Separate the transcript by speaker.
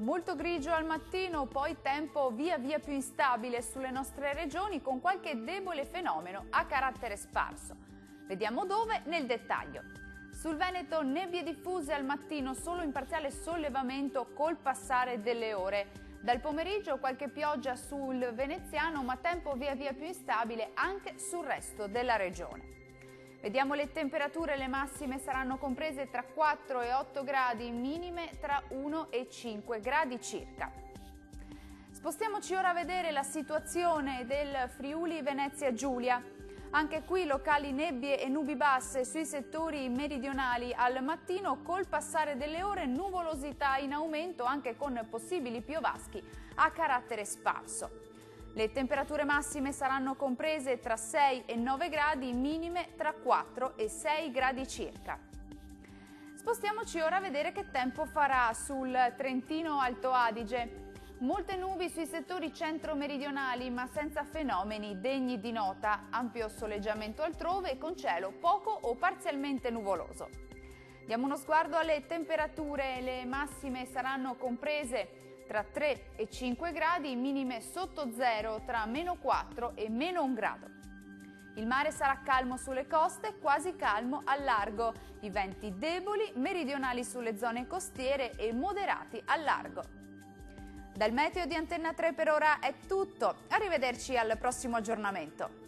Speaker 1: Molto grigio al mattino, poi tempo via via più instabile sulle nostre regioni con qualche debole fenomeno a carattere sparso. Vediamo dove nel dettaglio. Sul Veneto nebbie diffuse al mattino, solo in parziale sollevamento col passare delle ore. Dal pomeriggio qualche pioggia sul veneziano, ma tempo via via più instabile anche sul resto della regione. Vediamo le temperature, le massime saranno comprese tra 4 e 8 gradi, minime tra 1 e 5 gradi circa. Spostiamoci ora a vedere la situazione del Friuli Venezia Giulia. Anche qui locali nebbie e nubi basse sui settori meridionali al mattino, col passare delle ore nuvolosità in aumento anche con possibili piovaschi a carattere sparso. Le temperature massime saranno comprese tra 6 e 9 gradi, minime tra 4 e 6 gradi circa. Spostiamoci ora a vedere che tempo farà sul Trentino Alto Adige. Molte nubi sui settori centro-meridionali, ma senza fenomeni degni di nota, ampio soleggiamento altrove e con cielo poco o parzialmente nuvoloso. Diamo uno sguardo alle temperature, le massime saranno comprese tra 3 e 5 gradi, minime sotto zero tra meno 4 e meno 1 grado. Il mare sarà calmo sulle coste, quasi calmo al largo. I venti deboli, meridionali sulle zone costiere e moderati al largo. Dal meteo di Antenna 3 per ora è tutto. Arrivederci al prossimo aggiornamento.